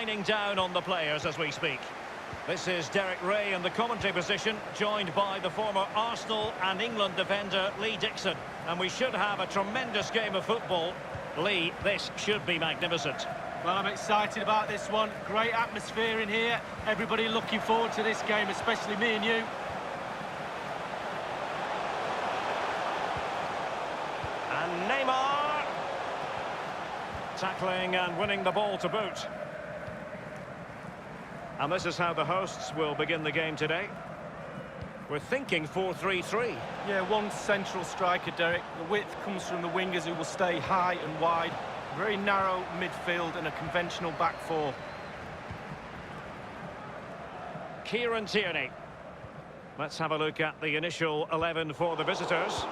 raining down on the players as we speak. This is Derek Ray in the commentary position, joined by the former Arsenal and England defender Lee Dixon. And we should have a tremendous game of football. Lee, this should be magnificent. Well, I'm excited about this one. Great atmosphere in here. Everybody looking forward to this game, especially me and you. And Neymar. Tackling and winning the ball to boot. And this is how the hosts will begin the game today. We're thinking 4-3-3. Yeah, one central striker, Derek. The width comes from the wingers who will stay high and wide. Very narrow midfield and a conventional back four. Kieran Tierney. Let's have a look at the initial 11 for the visitors.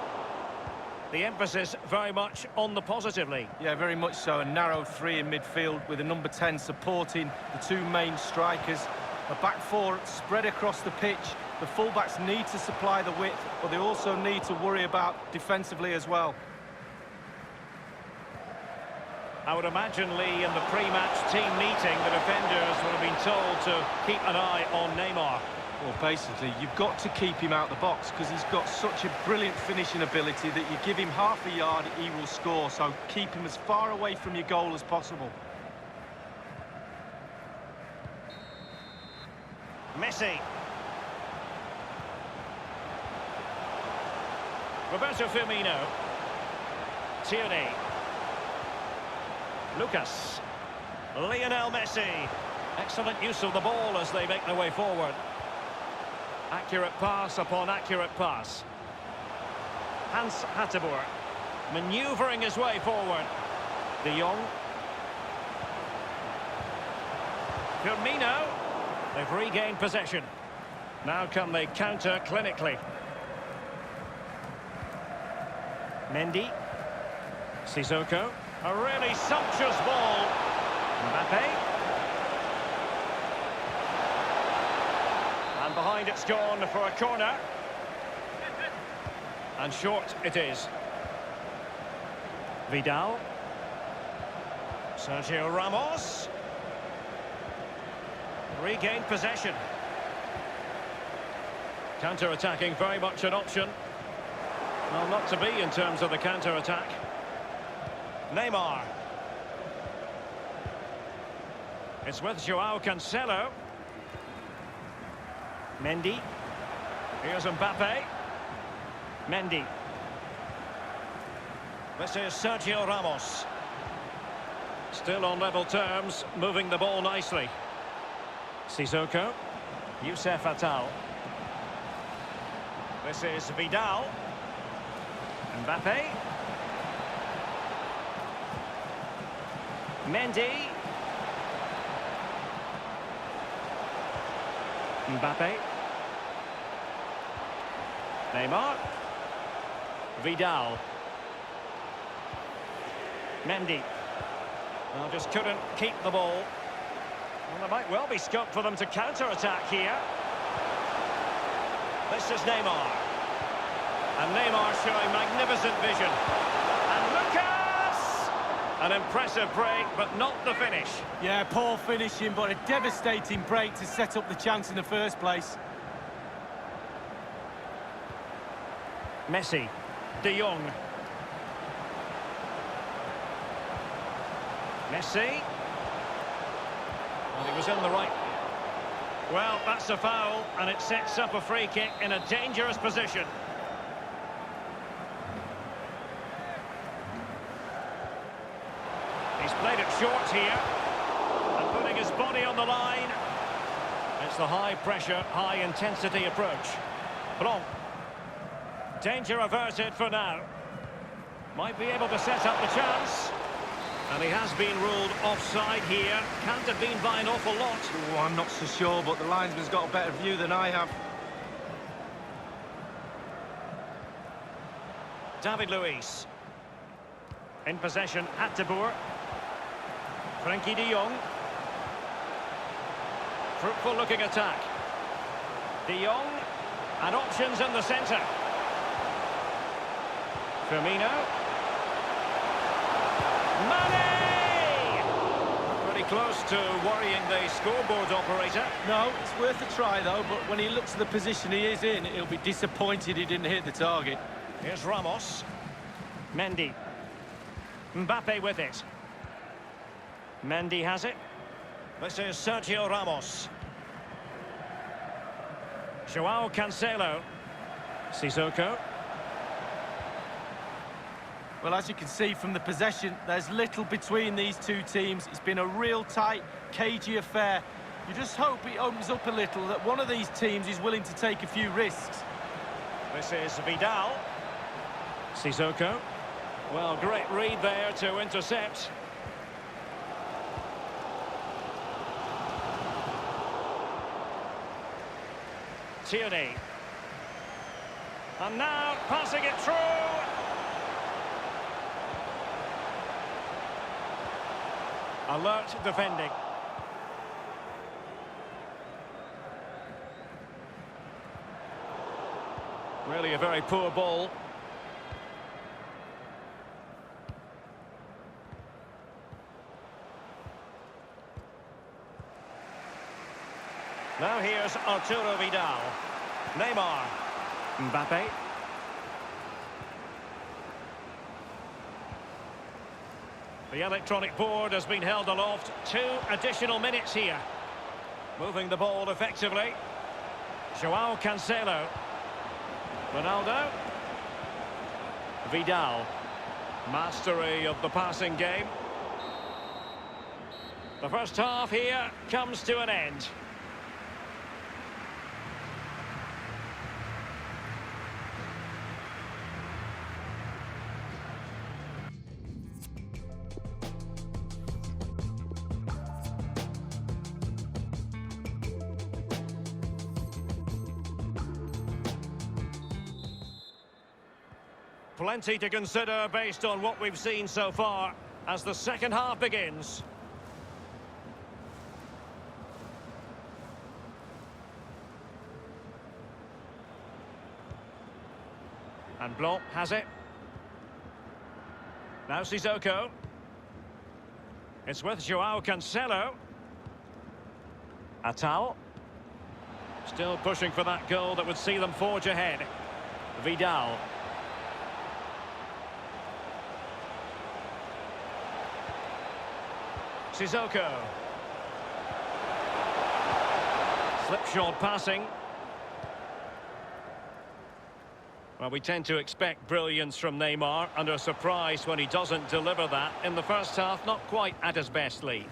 The emphasis very much on the positively. Yeah, very much so. A narrow three in midfield with a number 10 supporting the two main strikers. A back four spread across the pitch. The fullbacks need to supply the width, but they also need to worry about defensively as well. I would imagine, Lee, in the pre-match team meeting, the defenders would have been told to keep an eye on Neymar. Well, basically, you've got to keep him out the box because he's got such a brilliant finishing ability that you give him half a yard, he will score. So keep him as far away from your goal as possible. Messi. Roberto Firmino. Tierney. Lucas. Lionel Messi. Excellent use of the ball as they make their way forward. Accurate pass upon accurate pass. Hans Hateboer. Manoeuvring his way forward. De Jong. Firmino. They've regained possession. Now can they counter clinically? Mendy. Sissoko. A really sumptuous ball. Mbappe. And behind it's gone for a corner. And short it is. Vidal. Sergio Ramos. Regained possession. Counter-attacking very much an option. Well, not to be in terms of the counter-attack. Neymar. It's with Joao Cancelo. Mendy. Here's Mbappe. Mendy. This is Sergio Ramos. Still on level terms, moving the ball nicely. Sissoko. Youssef Attal. This is Vidal. Mbappe. Mendy. Mbappe. Neymar. Vidal. Mendy. Well, just couldn't keep the ball. Well, there might well be scope for them to counter-attack here. This is Neymar. And Neymar showing magnificent vision. And Lucas! An impressive break, but not the finish. Yeah, poor finishing, but a devastating break to set up the chance in the first place. Messi. De Jong. Messi. Well, he was in the right. Well, that's a foul, and it sets up a free kick in a dangerous position. He's played it short here, and putting his body on the line. It's the high-pressure, high-intensity approach. Blanc. Danger averted for now. Might be able to set up the chance. And he has been ruled offside here. Can't have been by an awful lot. Oh, I'm not so sure, but the linesman's got a better view than I have. David Luiz. In possession, Hateboer. Frenkie de Jong. Fruitful looking attack. De Jong. And options in the centre. Firmino. Mane! pretty close to worrying the scoreboard operator. No, it's worth a try, though, but when he looks at the position he is in, he'll be disappointed he didn't hit the target. Here's Ramos. Mendy. Mbappe with it. Mendy has it. This is Sergio Ramos. Joao Cancelo. Sissoko. Well, as you can see from the possession, there's little between these two teams. It's been a real tight, cagey affair. You just hope it opens up a little, that one of these teams is willing to take a few risks. This is Vidal. Sissoko. Well, great read there to intercept. Tierney. And now passing it through. Alert defending. Really a very poor ball. Now here's Arturo Vidal. Neymar. Mbappe. The electronic board has been held aloft. 2 additional minutes here. Moving the ball effectively. Joao Cancelo. Ronaldo. Vidal. Mastery of the passing game. The first half here comes to an end. Plenty to consider based on what we've seen so far as the second half begins. And Blanc has it. Now Sissoko. It's with Joao Cancelo. Atal. Still pushing for that goal that would see them forge ahead. Vidal. Sissoko. Slipshod passing. Well, we tend to expect brilliance from Neymar, under surprise when he doesn't deliver that. In the first half, not quite at his best, Lee.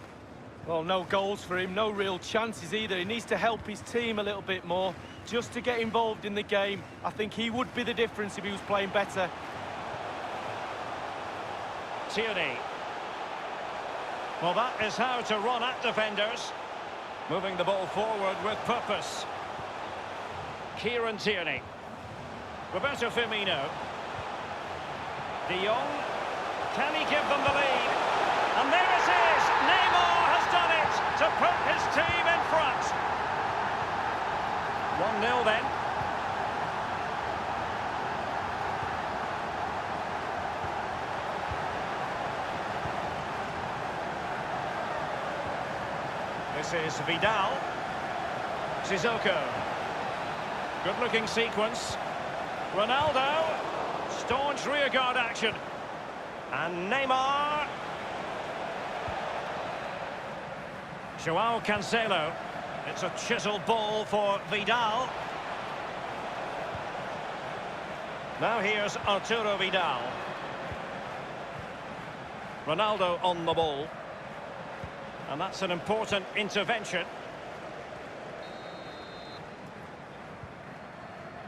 Well, no goals for him, no real chances either. He needs to help his team a little bit more, just to get involved in the game. I think he would be the difference if he was playing better. Tierney. Well, that is how to run at defenders. Moving the ball forward with purpose. Kieran Tierney. Roberto Firmino. De Jong. Can he give them the lead? And there it is! Neymar has done it to put his team in front. 1-0 then. This is Vidal. Sissoko. Good-looking sequence. Ronaldo. Staunch rearguard action. And Neymar. Joao Cancelo. It's a chiseled ball for Vidal. Now here's Arturo Vidal. Ronaldo on the ball. And that's an important intervention.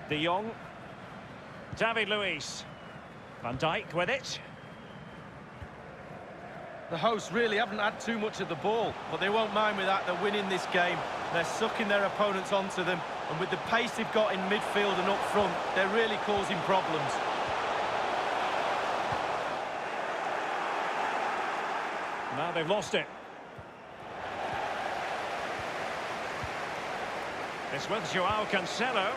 De Jong. David Luiz. Van Dijk with it. The hosts really haven't had too much of the ball, but they won't mind with that. They're winning this game. They're sucking their opponents onto them, and with the pace they've got in midfield and up front, they're really causing problems. Now they've lost it. It's with Joao Cancelo.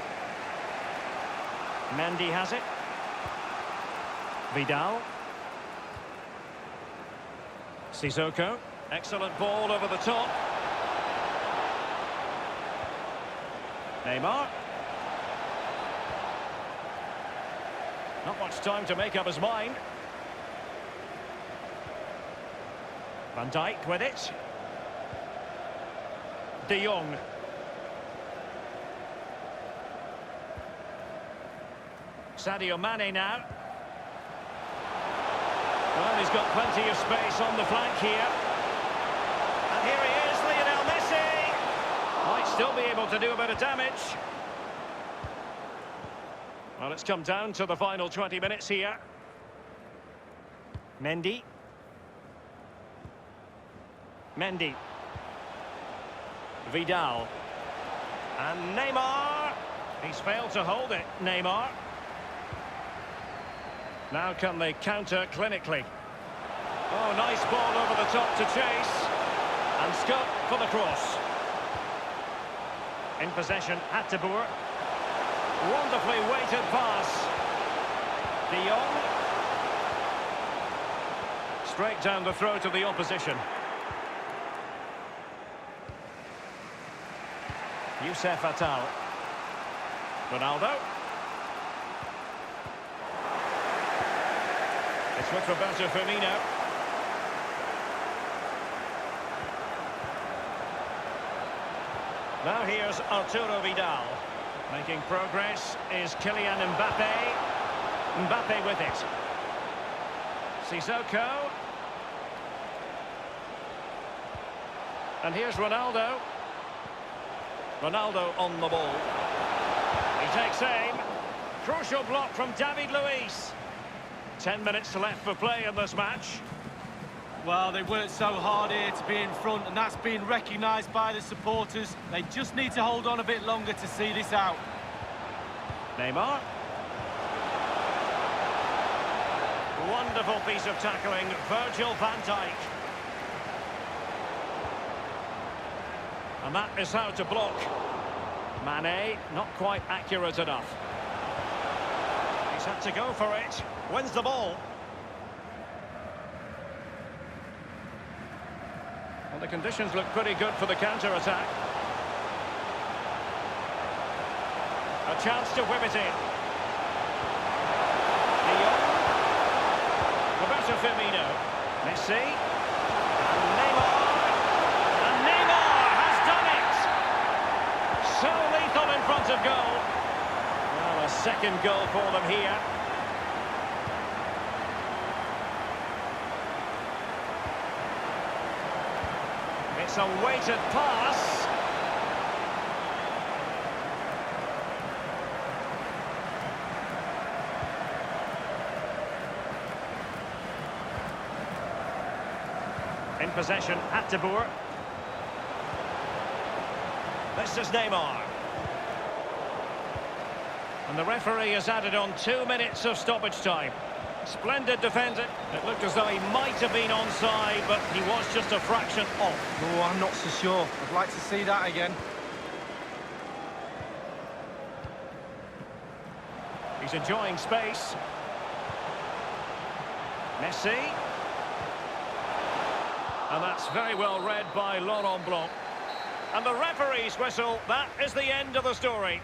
Mendy has it. Vidal. Sissoko. Excellent ball over the top. Neymar. Not much time to make up his mind. Van Dijk with it. De Jong. Sadio Mane now. Well, he's got plenty of space on the flank here. And here he is, Lionel Messi. Might still be able to do a bit of damage. Well, it's come down to the final 20 minutes here. Mendy. Vidal. And Neymar. He's failed to hold it, Neymar. Now can they counter clinically? Oh, nice ball over the top to chase. And scope for the cross. In possession, Isopowerr. Wonderfully weighted pass. De Jong. Straight down the throat of the opposition. Youssef Attal. Ronaldo. It's with Roberto Firmino. Now here's Arturo Vidal. Making progress is Kylian Mbappe. Mbappe with it. Sissoko. And here's Ronaldo. Ronaldo on the ball. He takes aim. Crucial block from David Luiz. 10 minutes left for play in this match. Well, they worked so hard here to be in front, and that's been recognised by the supporters. They just need to hold on a bit longer to see this out. Neymar. Wonderful piece of tackling, Virgil van Dijk. And that is how to block. Mane, not quite accurate enough. He's had to go for it. Wins the ball. Well, the conditions look pretty good for the counter-attack. A chance to whip it in. De Jong. Roberto Firmino. Messi. And Neymar. And Neymar has done it! So lethal in front of goal. Well, a second goal for them here. It's a weighted pass. In possession, Isopowerr. This is Neymar. And the referee has added on 2 minutes of stoppage time. Splendid defending. It looked as though he might have been onside, but he was just a fraction off. Oh, I'm not so sure. I'd like to see that again. He's enjoying space. Messi. And that's very well read by Laurent Blanc. And the referee's whistle, that is the end of the story.